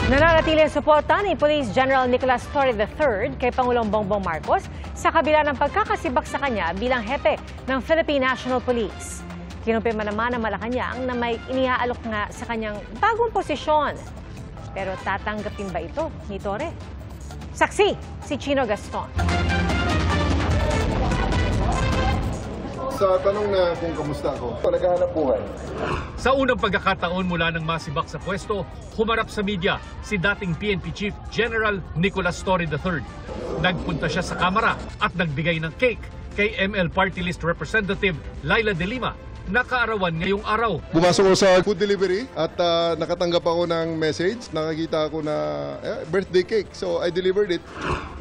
Nananatili ang suporta ni Police General Nicolas Torre III kay Pangulong Bongbong Marcos sa kabila ng pagkakasibak sa kanya bilang hepe ng Philippine National Police. Kinumpirma naman ng Malacanang na may iniaalok nga sa kanyang bagong posisyon. Pero tatanggapin ba ito ni Torre? Saksi si Chino Gaston. Sa tanong na kung kamusta ako, naghahanap buhay. Sa unang pagkakataon mula ng masibak sa pwesto, humarap sa media si dating PNP Chief General Nicolas Torre III. Nagpunta siya sa kamera at nagbigay ng cake kay ML Party List Representative Laila De Lima na kaarawan ngayong araw. Pumasok ko sa food delivery at nakatanggap ako ng message. Nakakita ako na birthday cake, so I delivered it.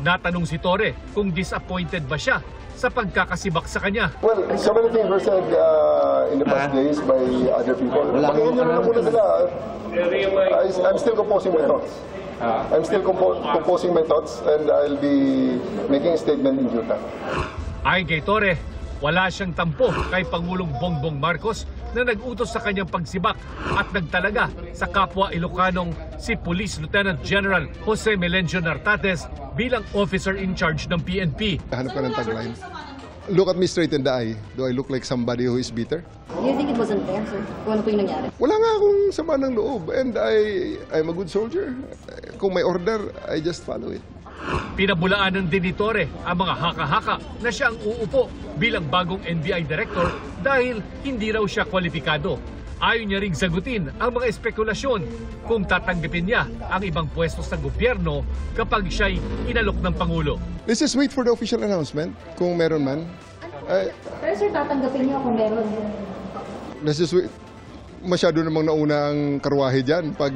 Natanong si Torre kung disappointed ba siya sa pagkakasibak sa kanya. Well, so many things were said in the past days by other people. Pakinggan nyo na muna sila. I'm still composing my thoughts. I'm still composing my thoughts and I'll be making a statement in due time. Ayon kay Torre, wala siyang tampo kay Pangulong Bongbong Marcos na nag-utos sa kanyang pagsibak at nagtalaga sa kapwa Ilocanong si Police Lieutenant General Jose Melencio Nartates bilang officer in charge ng PNP. Hanap ka ng tagline. Look at me straight in the eye. Do I look like somebody who is bitter? Do you think it wasn't there, sir? Kung ano po yung nangyari? Wala nga akong sama ng loob and I'm a good soldier. Kung may order, I just follow it. Pinabulaanan din ni Torre ang mga haka-haka na siya ang uupo bilang bagong NBI Director dahil hindi raw siya kwalipikado. Ayaw niya ring sagutin ang mga espekulasyon kung tatanggapin niya ang ibang pwesto sa gobyerno kapag siya'y inalok ng Pangulo. Let's just wait for the official announcement kung meron man. Pero sir, tatanggapin niyo kung meron. Let's just wait. Masyado namang nauna ang karwahe dyan. Pag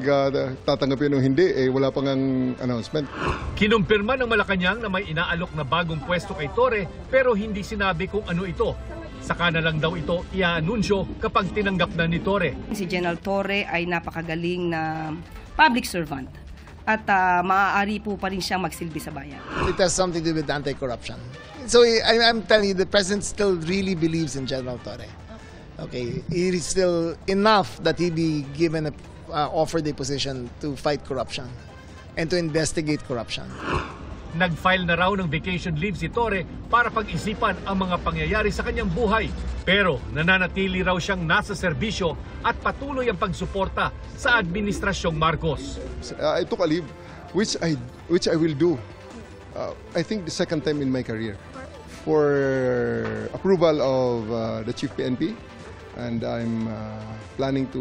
tatanggapin o hindi, wala pang ang announcement. Kinumpirma ng Malacanang na may inaalok na bagong pwesto kay Torre pero hindi sinabi kung ano ito. Saka na lang daw ito i-anunsyo kapag tinanggap na ni Torre. Si General Torre ay napakagaling na public servant at maaari po pa rin siyang magsilbi sa bayan. It has something to do with anti-corruption. So I'm telling you, the President still really believes in General Torre. Okay, it is still enough that he be given offered a position to fight corruption and to investigate corruption. Nag-file na raw ng vacation leave si Torre para pag-isipan ang mga pangyayari sa kanyang buhay. Pero nananatili raw siyang nasa serbisyo at patuloy ang pagsuporta sa Administrasyong Marcos. I took a leave, which I will do. I think the second time in my career for approval of the Chief PNP. And I'm planning to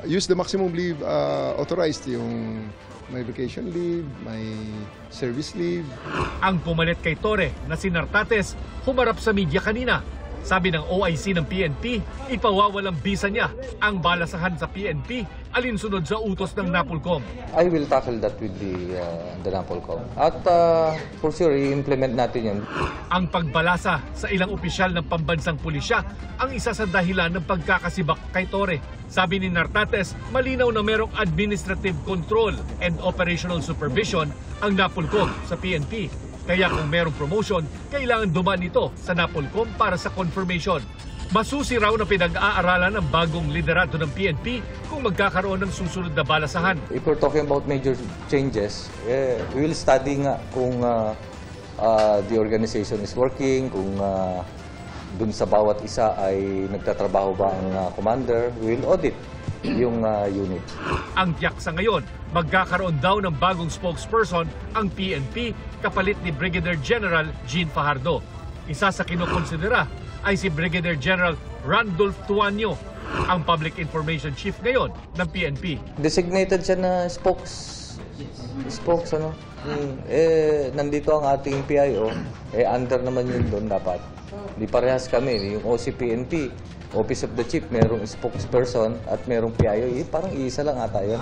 use the maximum leave authorized, yung my vacation leave, my service leave. Ang pumalit kay Torre na si Nartates humarap sa media kanina. Sabi ng OIC ng PNP, ipawawalang bisa niya ang balasahan sa PNP alinsunod sa utos ng NAPOLCOM. I will tackle that with the NAPOLCOM. At for sure, i-implement natin yun. Ang pagbalasa sa ilang opisyal ng pambansang pulisya ang isa sa dahilan ng pagkakasibak kay Torre. Sabi ni Nartates, malinaw na merong administrative control and operational supervision ang NAPOLCOM sa PNP. Kaya kung merong promotion, kailangan dumaan ito sa NAPOLCOM para sa confirmation. Masusi raw na pinag-aaralan ng bagong liderato ng PNP kung magkakaroon ng susunod na balasahan. If we're talking about major changes, we will study nga kung the organization is working, kung dun sa bawat isa ay nagtatrabaho ba ang commander. We will audit yung unit. Ang tiyak sa ngayon, magkakaroon daw ng bagong spokesperson ang PNP kapalit ni Brigadier General Jean Fajardo. Isa sa kinukonsidera ay si Brigadier General Randolph Tuanyo, ang Public Information Chief ngayon ng PNP. Designated siya na spokes ano? Nandito ang ating PIO, under naman yun doon dapat. Di parehas kami, yung OCPNP, Office of the Chief, merong spokesperson at merong PIO, parang iisa lang ata yun.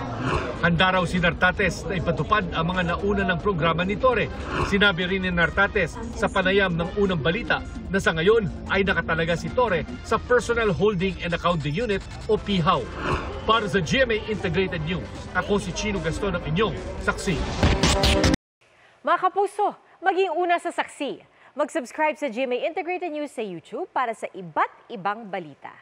Handa raw si Nartates na ipatupad ang mga nauna ng programa ni Torre. Sinabi rin ni Nartates sa panayam ng unang balita na sa ngayon ay nakatalaga si Torre sa Personal Holding and Accounting Unit o PHAU. Para sa GMA Integrated News, ako si Chino Gaston ng inyong saksi. Mga kapuso, maging una sa saksi. Mag-subscribe sa GMA Integrated News sa YouTube para sa iba't ibang balita.